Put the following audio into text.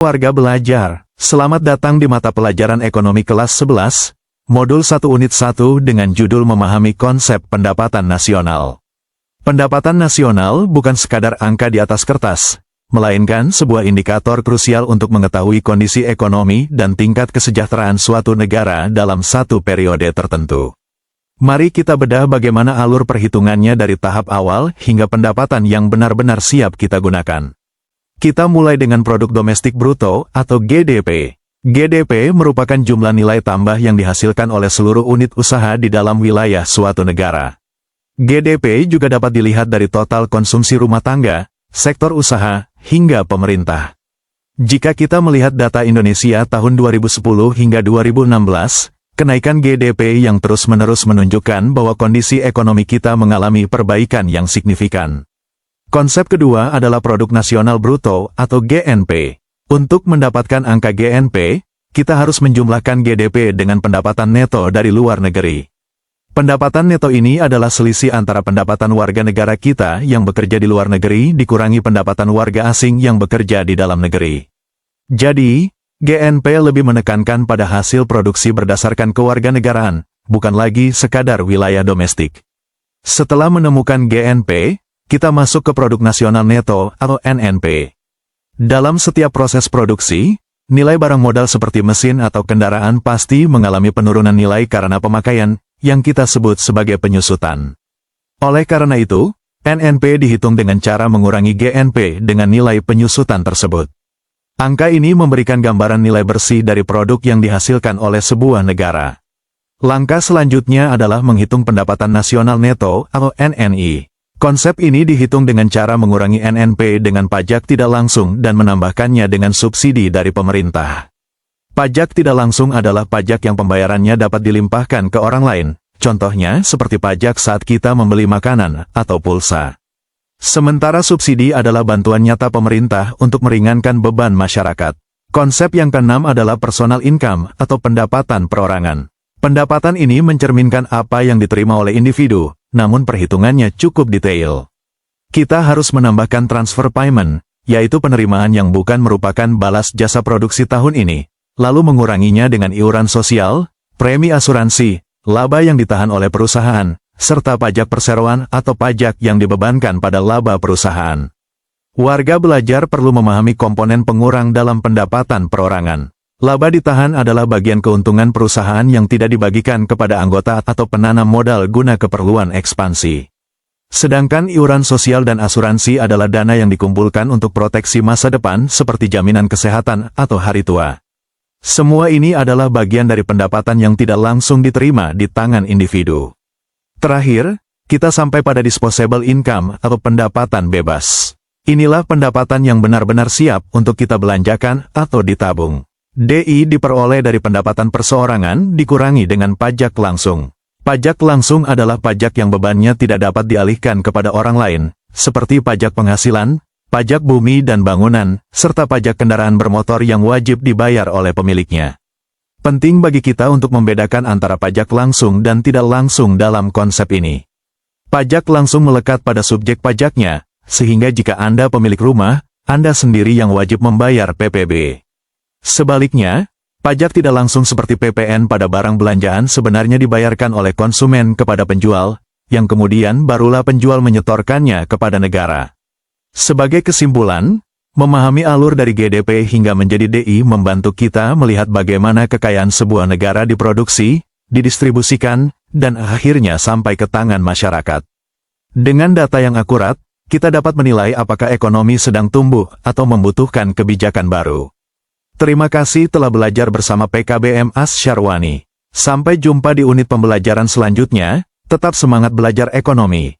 Warga belajar, selamat datang di mata pelajaran ekonomi kelas 11, modul 1 unit 1 dengan judul memahami konsep pendapatan nasional. Pendapatan nasional bukan sekadar angka di atas kertas, melainkan sebuah indikator krusial untuk mengetahui kondisi ekonomi dan tingkat kesejahteraan suatu negara dalam satu periode tertentu. Mari kita bedah bagaimana alur perhitungannya dari tahap awal hingga pendapatan yang benar-benar siap kita gunakan. Kita mulai dengan produk domestik bruto atau GDP. GDP merupakan jumlah nilai tambah yang dihasilkan oleh seluruh unit usaha di dalam wilayah suatu negara. GDP juga dapat dilihat dari total konsumsi rumah tangga, sektor usaha, hingga pemerintah. Jika kita melihat data Indonesia tahun 2010 hingga 2016, kenaikan GDP yang terus-menerus menunjukkan bahwa kondisi ekonomi kita mengalami perbaikan yang signifikan. Konsep kedua adalah produk nasional bruto atau GNP. Untuk mendapatkan angka GNP, kita harus menjumlahkan GDP dengan pendapatan neto dari luar negeri. Pendapatan neto ini adalah selisih antara pendapatan warga negara kita yang bekerja di luar negeri dikurangi pendapatan warga asing yang bekerja di dalam negeri. Jadi, GNP lebih menekankan pada hasil produksi berdasarkan kewarganegaraan, bukan lagi sekadar wilayah domestik. Setelah menemukan GNP, kita masuk ke produk nasional neto atau NNP. Dalam setiap proses produksi, nilai barang modal seperti mesin atau kendaraan pasti mengalami penurunan nilai karena pemakaian, yang kita sebut sebagai penyusutan. Oleh karena itu, NNP dihitung dengan cara mengurangi GNP dengan nilai penyusutan tersebut. Angka ini memberikan gambaran nilai bersih dari produk yang dihasilkan oleh sebuah negara. Langkah selanjutnya adalah menghitung pendapatan nasional neto atau NNI. Konsep ini dihitung dengan cara mengurangi NNP dengan pajak tidak langsung dan menambahkannya dengan subsidi dari pemerintah. Pajak tidak langsung adalah pajak yang pembayarannya dapat dilimpahkan ke orang lain, contohnya seperti pajak saat kita membeli makanan atau pulsa. Sementara subsidi adalah bantuan nyata pemerintah untuk meringankan beban masyarakat. Konsep yang keenam adalah personal income atau pendapatan perorangan. Pendapatan ini mencerminkan apa yang diterima oleh individu, namun perhitungannya cukup detail. Kita harus menambahkan transfer payment, yaitu penerimaan yang bukan merupakan balas jasa produksi tahun ini, lalu menguranginya dengan iuran sosial, premi asuransi, laba yang ditahan oleh perusahaan, serta pajak perseroan atau pajak yang dibebankan pada laba perusahaan. Warga belajar perlu memahami komponen pengurang dalam pendapatan perorangan. Laba ditahan adalah bagian keuntungan perusahaan yang tidak dibagikan kepada anggota atau penanam modal guna keperluan ekspansi. Sedangkan iuran sosial dan asuransi adalah dana yang dikumpulkan untuk proteksi masa depan seperti jaminan kesehatan atau hari tua. Semua ini adalah bagian dari pendapatan yang tidak langsung diterima di tangan individu. Terakhir, kita sampai pada disposable income atau pendapatan bebas. Inilah pendapatan yang benar-benar siap untuk kita belanjakan atau ditabung. DI diperoleh dari pendapatan perseorangan dikurangi dengan pajak langsung. Pajak langsung adalah pajak yang bebannya tidak dapat dialihkan kepada orang lain, seperti pajak penghasilan, pajak bumi dan bangunan, serta pajak kendaraan bermotor yang wajib dibayar oleh pemiliknya. Penting bagi kita untuk membedakan antara pajak langsung dan tidak langsung dalam konsep ini. Pajak langsung melekat pada subjek pajaknya, sehingga jika Anda pemilik rumah, Anda sendiri yang wajib membayar PPB. Sebaliknya, pajak tidak langsung seperti PPN pada barang belanjaan sebenarnya dibayarkan oleh konsumen kepada penjual, yang kemudian barulah penjual menyetorkannya kepada negara. Sebagai kesimpulan, memahami alur dari GDP hingga menjadi DI membantu kita melihat bagaimana kekayaan sebuah negara diproduksi, didistribusikan, dan akhirnya sampai ke tangan masyarakat. Dengan data yang akurat, kita dapat menilai apakah ekonomi sedang tumbuh atau membutuhkan kebijakan baru. Terima kasih telah belajar bersama PKBM Asyarwani. Sampai jumpa di unit pembelajaran selanjutnya, tetap semangat belajar ekonomi.